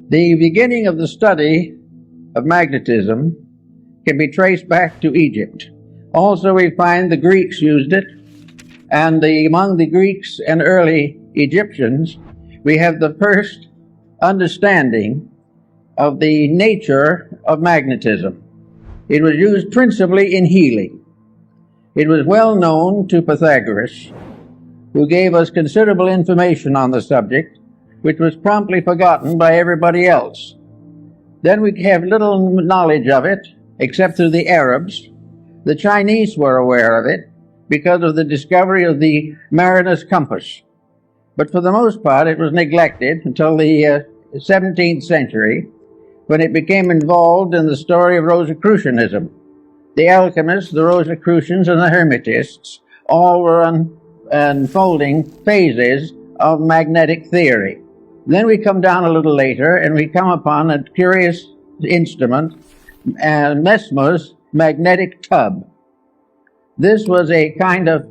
The beginning of the study of magnetism can be traced back to Egypt. Also, we find the Greeks used it, and among the Greeks and early Egyptians, we have the first understanding of the nature of magnetism. It was used principally in healing. It was well known to Pythagoras, who gave us considerable information on the subject, which was promptly forgotten by everybody else. Then we have little knowledge of it, except through the Arabs. The Chinese were aware of it because of the discovery of the mariner's compass. But for the most part, it was neglected until the 17th century, when it became involved in the story of Rosicrucianism. The alchemists, the Rosicrucians, and the Hermetists all were unfolding phases of magnetic theory. Then we come down a little later and we come upon a curious instrument, Mesmer's magnetic tub. This was a kind of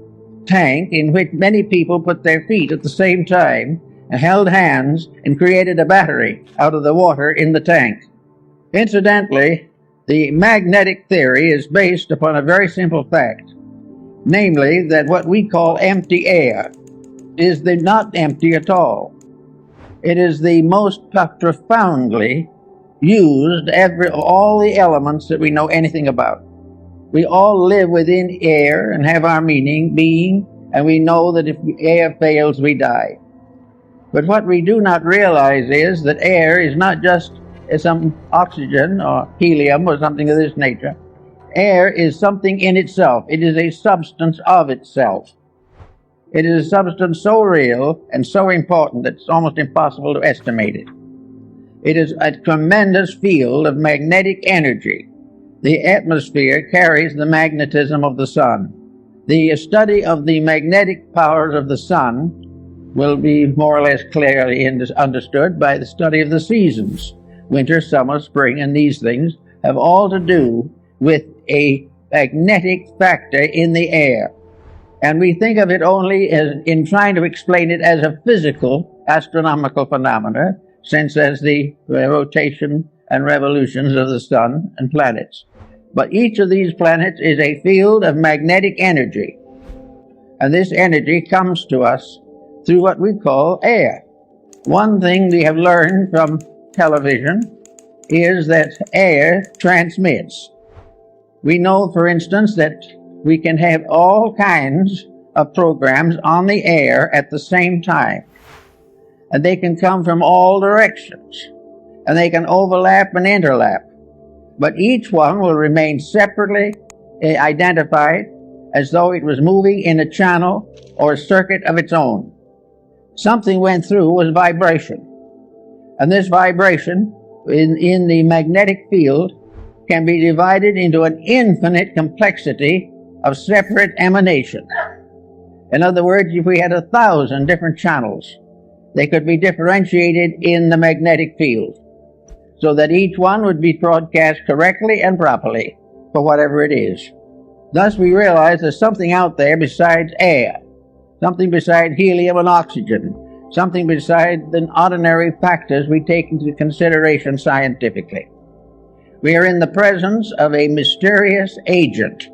tank in which many people put their feet at the same time and held hands and created a battery out of the water in the tank. Incidentally, the magnetic theory is based upon a very simple fact, namely that what we call empty air is not empty at all. It is the most profoundly used all the elements that we know anything about. We all live within air and have our being, and we know that if air fails, we die. But what we do not realize is that air is not just some oxygen or helium or something of this nature. Air is something in itself. It is a substance of itself. It is a substance so real and so important that it's almost impossible to estimate it. It is a tremendous field of magnetic energy. The atmosphere carries the magnetism of the sun. The study of the magnetic powers of the sun will be more or less clearly understood by the study of the seasons. Winter, summer, spring, and these things have all to do with a magnetic factor in the air. And we think of it only in trying to explain it as a physical astronomical phenomena, since as the rotation and revolutions of the sun and planets. But each of these planets is a field of magnetic energy. And this energy comes to us through what we call air. One thing we have learned from television is that air transmits. We know, for instance, that we can have all kinds of programs on the air at the same time. And they can come from all directions. And they can overlap and interlap. But each one will remain separately identified as though it was moving in a channel or a circuit of its own. Something went through was vibration. And this vibration in the magnetic field can be divided into an infinite complexity of separate emanations. In other words, if we had 1,000 different channels, they could be differentiated in the magnetic field, so that each one would be broadcast correctly and properly for whatever it is. Thus we realize there's something out there besides air, something besides helium and oxygen, something besides the ordinary factors we take into consideration scientifically. We are in the presence of a mysterious agent,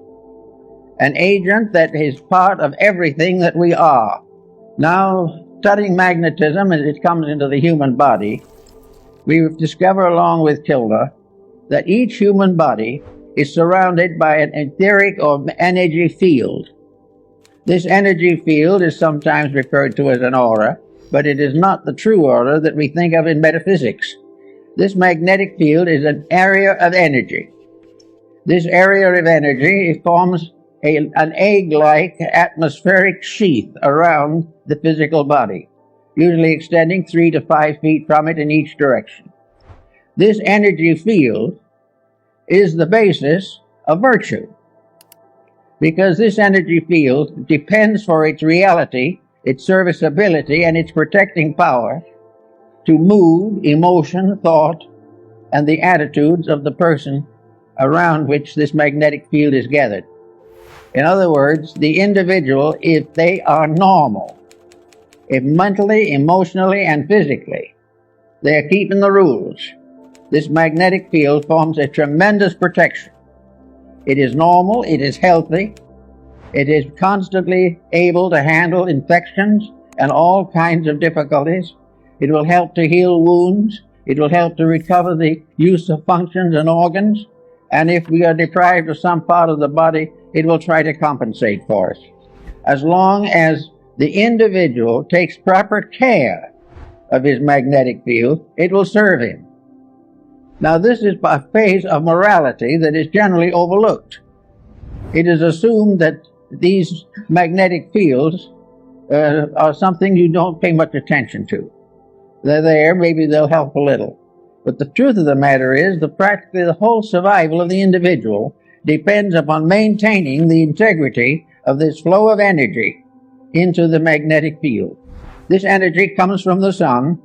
an agent that is part of everything that we are. Now, studying magnetism as it comes into the human body, we discover, along with Kilda, that each human body is surrounded by an etheric or energy field. This energy field is sometimes referred to as an aura, but it is not the true aura that we think of in metaphysics. This magnetic field is an area of energy. This area of energy forms an egg-like atmospheric sheath around the physical body, usually extending 3 to 5 feet from it in each direction. This energy field is the basis of virtue, because this energy field depends for its reality, its serviceability, and its protecting power to mood, emotion, thought, and the attitudes of the person around which this magnetic field is gathered. In other words, the individual, if they are normal, if mentally, emotionally, and physically, They are keeping the rules. This magnetic field forms a tremendous protection. It is normal, it is healthy, it is constantly able to handle infections and all kinds of difficulties. It will help to heal wounds. It will help to recover the use of functions and organs. And if we are deprived of some part of the body, it will try to compensate for us. As long as the individual takes proper care of his magnetic field, it will serve him. Now, this is a phase of morality that is generally overlooked. It is assumed that these magnetic fields are something you don't pay much attention to. They're there, maybe they'll help a little. But the truth of the matter is that practically the whole survival of the individual depends upon maintaining the integrity of this flow of energy into the magnetic field. This energy comes from the sun.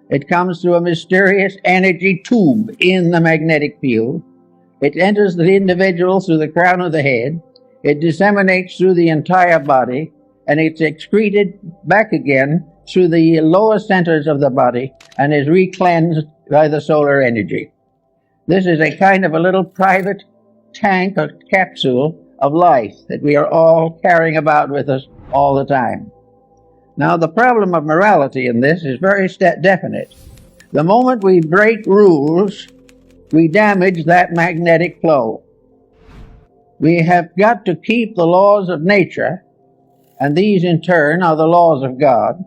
It comes through a mysterious energy tube in the magnetic field. It enters the individual through the crown of the head. It disseminates through the entire body, and it's excreted back again through the lower centers of the body and is recleansed by the solar energy. This is a kind of a little private tank or capsule of life that we are all carrying about with us all the time. Now, the problem of morality in this is very definite. The moment we break rules, we damage that magnetic flow. We have got to keep the laws of nature, and these in turn are the laws of God,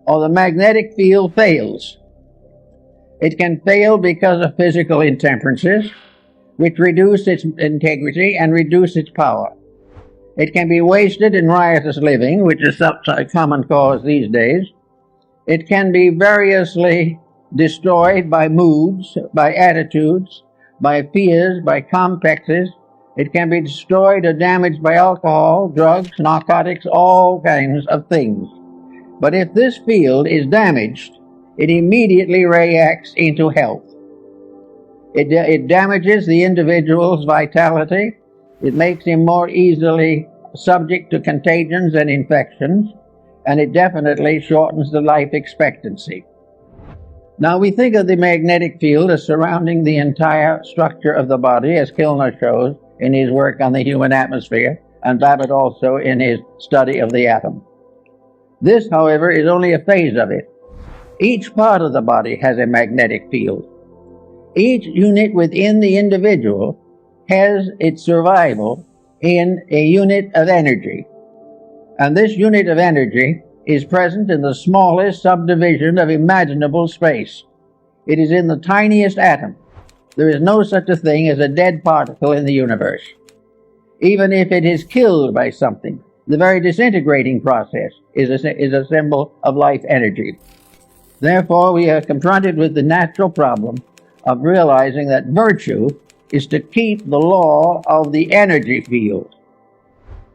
or the magnetic field fails. It can fail because of physical intemperances, which reduce its integrity and reduce its power. It can be wasted in riotous living, which is a common cause these days. It can be variously destroyed by moods, by attitudes, by fears, by complexes. It can be destroyed or damaged by alcohol, drugs, narcotics, all kinds of things. But if this field is damaged, it immediately reacts into health. It damages the individual's vitality. It makes him more easily subject to contagions and infections, and it definitely shortens the life expectancy. Now, we think of the magnetic field as surrounding the entire structure of the body, as Kilner shows in his work on the human atmosphere, and Babbitt also in his study of the atom. This, however, is only a phase of it. Each part of the body has a magnetic field. Each unit within the individual has its survival in a unit of energy. And this unit of energy is present in the smallest subdivision of imaginable space. It is in the tiniest atom. There is no such a thing as a dead particle in the universe. Even if it is killed by something, the very disintegrating process is a symbol of life energy. Therefore, we are confronted with the natural problem of realizing that virtue is to keep the law of the energy field.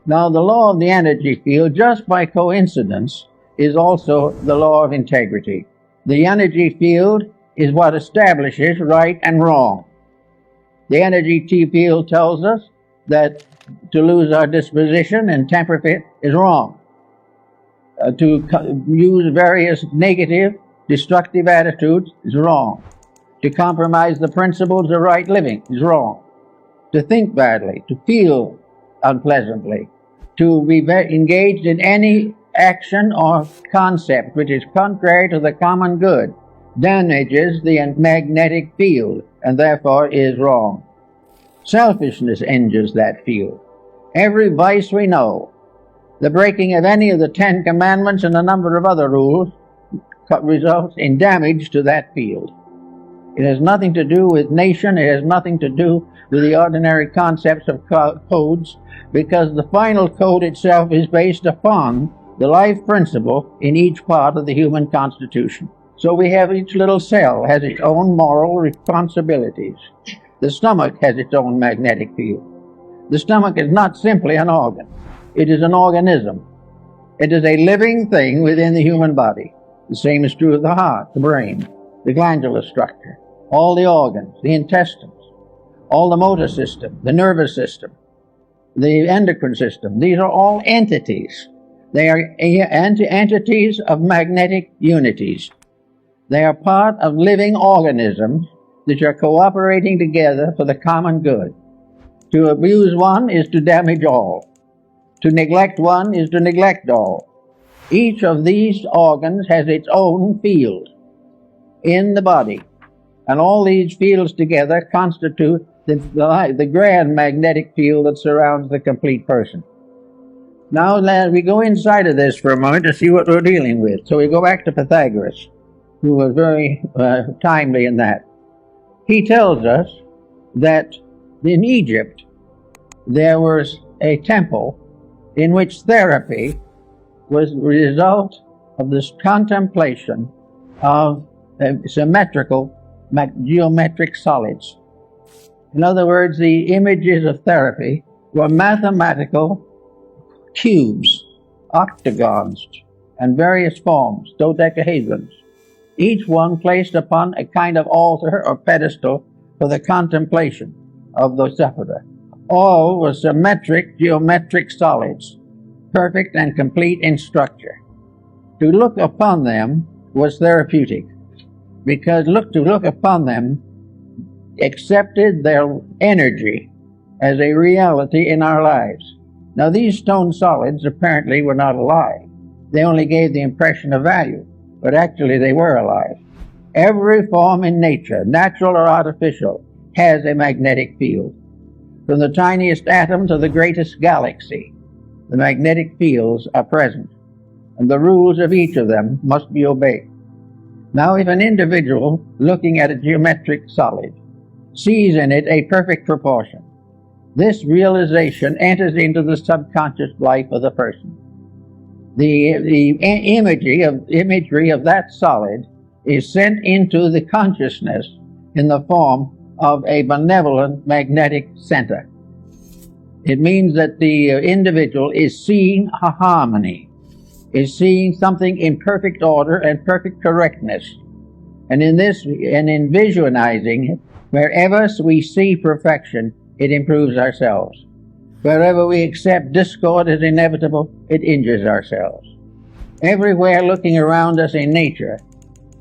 Now, the law of the energy field, just by coincidence, is also the law of integrity. The energy field is what establishes right and wrong. The energy field tells us that to lose our disposition and temper fit is wrong. To use various negative, destructive attitudes is wrong. To compromise the principles of right living is wrong. To think badly, to feel unpleasantly, to be engaged in any action or concept which is contrary to the common good damages the magnetic field and therefore is wrong. Selfishness injures that field. Every vice we know, the breaking of any of the 10 Commandments and a number of other rules results in damage to that field. It has nothing to do with nation. It has nothing to do with the ordinary concepts of codes, because the final code itself is based upon the life principle in each part of the human constitution. So we have each little cell has its own moral responsibilities. The stomach has its own magnetic field. The stomach is not simply an organ. It is an organism. It is a living thing within the human body. The same is true of the heart, the brain, the glandular structure, all the organs, the intestines, all the motor system, the nervous system, the endocrine system. These are all entities. They are entities of magnetic unities. They are part of living organisms which are cooperating together for the common good. To abuse one is to damage all. To neglect one is to neglect all. Each of these organs has its own field in the body, and all these fields together constitute the grand magnetic field that surrounds the complete person. Now we go inside of this for a moment to see what we're dealing with. So we go back to Pythagoras, who was very timely in that. He tells us that in Egypt there was a temple in which therapy was the result of this contemplation of symmetrical geometric solids. In other words, the images of therapy were mathematical cubes, octagons, and various forms, dodecahedrons, each one placed upon a kind of altar or pedestal for the contemplation of the sufferer. All were symmetric geometric solids, perfect and complete in structure. To look upon them was therapeutic, because to look upon them accepted their energy as a reality in our lives. Now, these stone solids apparently were not alive. They only gave the impression of value, but actually they were alive. Every form in nature, natural or artificial, has a magnetic field. From the tiniest atom to the greatest galaxy, the magnetic fields are present, and the rules of each of them must be obeyed. Now, if an individual looking at a geometric solid sees in it a perfect proportion, this realization enters into the subconscious life of the person. The imagery of that solid is sent into the consciousness in the form of a benevolent magnetic center. It means that the individual is seeing a harmony, is seeing something in perfect order and perfect correctness. And in visualizing it, wherever we see perfection, it improves ourselves. Wherever we accept discord as inevitable, it injures ourselves. Everywhere looking around us in nature,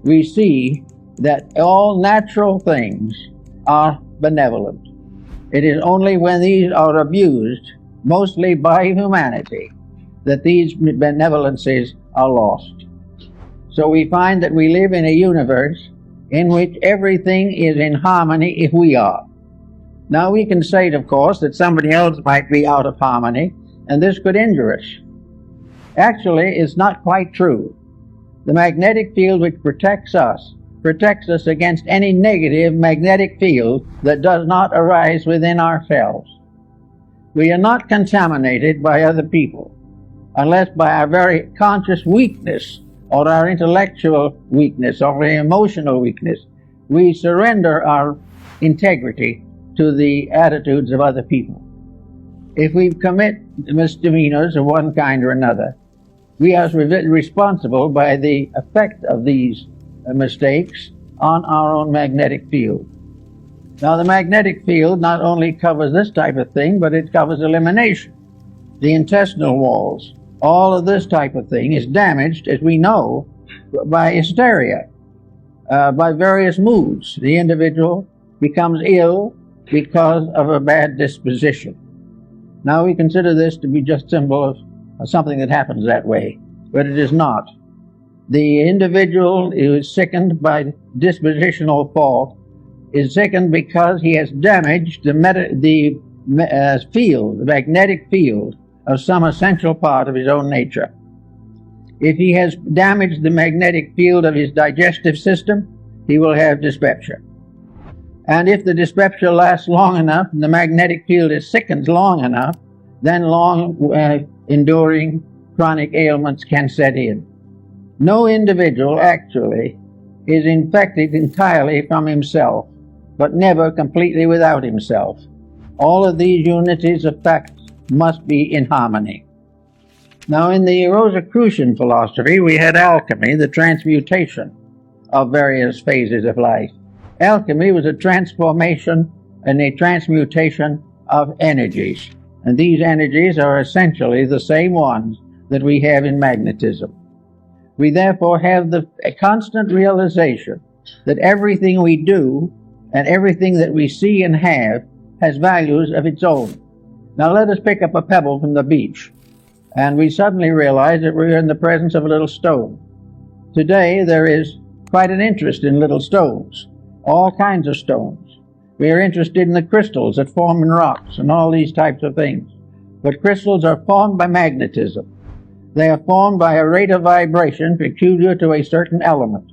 we see that all natural things are benevolent. It is only when these are abused, mostly by humanity, that these benevolences are lost. So we find that we live in a universe in which everything is in harmony if we are. Now we can say, of course, that somebody else might be out of harmony, and this could injure us. Actually, it's not quite true. The magnetic field which protects us against any negative magnetic field that does not arise within ourselves. We are not contaminated by other people, unless by our very conscious weakness, or our intellectual weakness, or our emotional weakness, we surrender our integrity to the attitudes of other people. If we commit misdemeanors of one kind or another, we are responsible by the effect of these mistakes on our own magnetic field. Now, the magnetic field not only covers this type of thing, but it covers elimination, the intestinal walls. All of this type of thing is damaged, as we know, by hysteria, by various moods. The individual becomes ill because of a bad disposition. Now we consider this to be just symbol of something that happens that way, but it is not. The individual who is sickened by dispositional fault is sickened because he has damaged the magnetic field of some essential part of his own nature. If he has damaged the magnetic field of his digestive system, he will have dyspepsia. And if the dyspepsia lasts long enough, and the magnetic field is sickened long enough, then enduring chronic ailments can set in. No individual actually is infected entirely from himself, but never completely without himself. All of these unities of facts must be in harmony. Now, in the Rosicrucian philosophy, we had alchemy, the transmutation of various phases of life. Alchemy was a transformation and a transmutation of energies, and these energies are essentially the same ones that we have in magnetism. We therefore have a constant realization that everything we do and everything that we see and have has values of its own. Now let us pick up a pebble from the beach, and we suddenly realize that we're in the presence of a little stone. Today there is quite an interest in little stones, all kinds of stones. We are interested in the crystals that form in rocks and all these types of things. But crystals are formed by magnetism. They are formed by a rate of vibration peculiar to a certain element.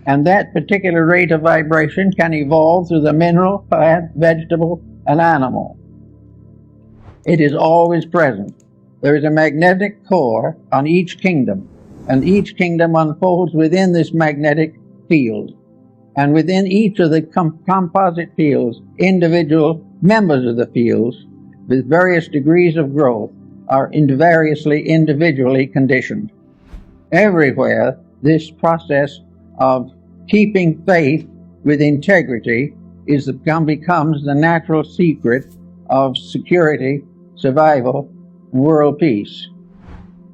And that particular rate of vibration can evolve through the mineral, plant, vegetable, and animal. It is always present. There is a magnetic core on each kingdom, and each kingdom unfolds within this magnetic field. And within each of the composite fields, individual members of the fields with various degrees of growth are variously individually conditioned. Everywhere, this process of keeping faith with integrity becomes the natural secret of security, survival, and world peace.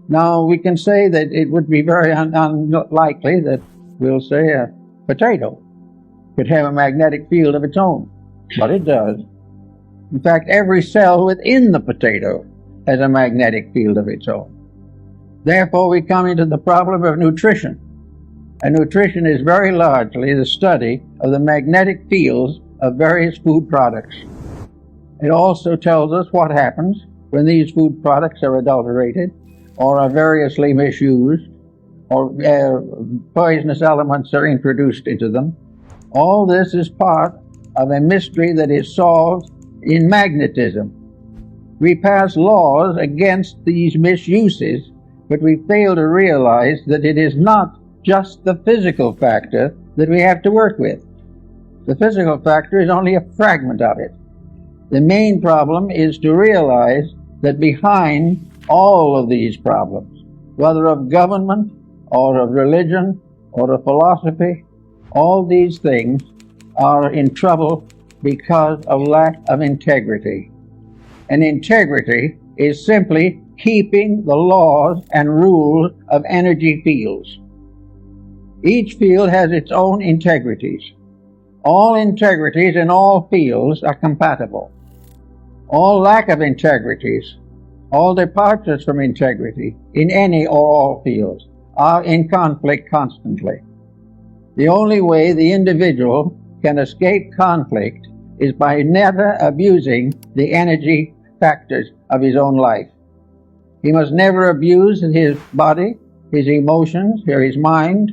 Now, we can say that it would be very unlikely that, we'll say, a potato could have a magnetic field of its own, but it does. In fact, every cell within the potato has a magnetic field of its own. Therefore, we come into the problem of nutrition. And nutrition is very largely the study of the magnetic fields of various food products. It also tells us what happens when these food products are adulterated or are variously misused or poisonous elements are introduced into them. All this is part of a mystery that is solved in magnetism. We pass laws against these misuses, but we fail to realize that it is not just the physical factor that we have to work with. The physical factor is only a fragment of it. The main problem is to realize that behind all of these problems, whether of government or of religion or of philosophy, all these things are in trouble because of lack of integrity. And integrity is simply keeping the laws and rules of energy fields. Each field has its own integrities. All integrities in all fields are compatible. All lack of integrities, all departures from integrity in any or all fields are in conflict constantly. The only way the individual can escape conflict is by never abusing the energy factors of his own life. He must never abuse his body, his emotions, or his mind.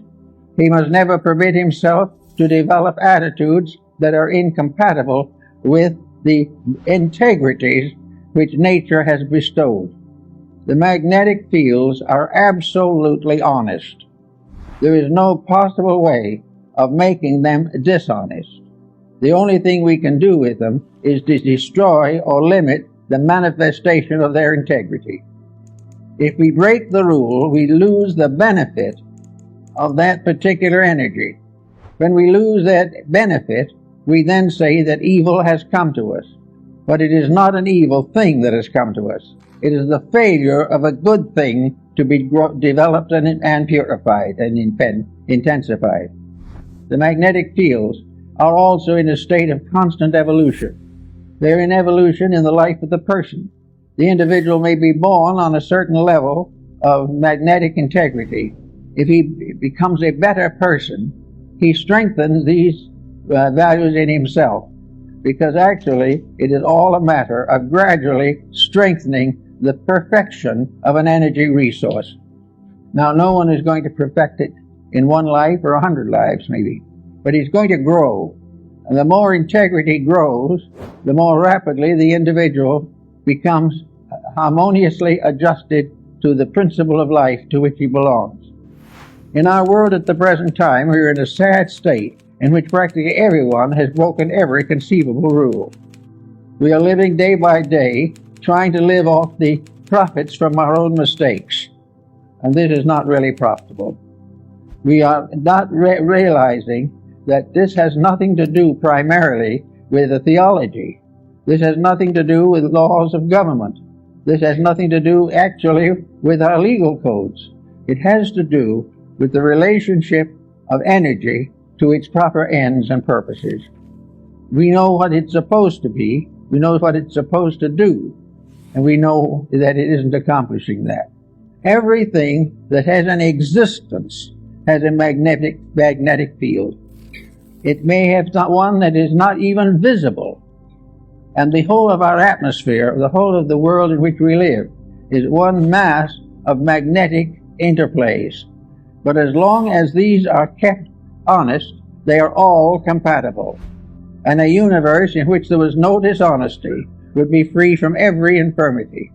He must never permit himself to develop attitudes that are incompatible with the integrities which nature has bestowed. The magnetic fields are absolutely honest. There is no possible way of making them dishonest. The only thing we can do with them is to destroy or limit the manifestation of their integrity. If we break the rule, we lose the benefit of that particular energy. When we lose that benefit, we then say that evil has come to us. But it is not an evil thing that has come to us. It is the failure of a good thing to be developed and purified and intensified. The magnetic fields are also in a state of constant evolution. They're in evolution in the life of the person. The individual may be born on a certain level of magnetic integrity. If he becomes a better person, he strengthens these values in himself, because actually it is all a matter of gradually strengthening the perfection of an energy resource. Now, no one is going to perfect it in one life or 100 lives maybe, but he's going to grow. And the more integrity grows, the more rapidly the individual becomes harmoniously adjusted to the principle of life to which he belongs. In our world at the present time, we are in a sad state in which practically everyone has broken every conceivable rule. We are living day by day trying to live off the profits from our own mistakes, and this is not really profitable. We are not realizing that this has nothing to do primarily with the theology. This has nothing to do with laws of government. This has nothing to do actually with our legal codes. It has to do with the relationship of energy to its proper ends and purposes. We know what it's supposed to be, we know what it's supposed to do, and we know that it isn't accomplishing that. Everything that has an existence has a magnetic field. It may have one that is not even visible. And the whole of our atmosphere, the whole of the world in which we live, is one mass of magnetic interplays. But as long as these are kept honest, they are all compatible. And a universe in which there was no dishonesty would be free from every infirmity.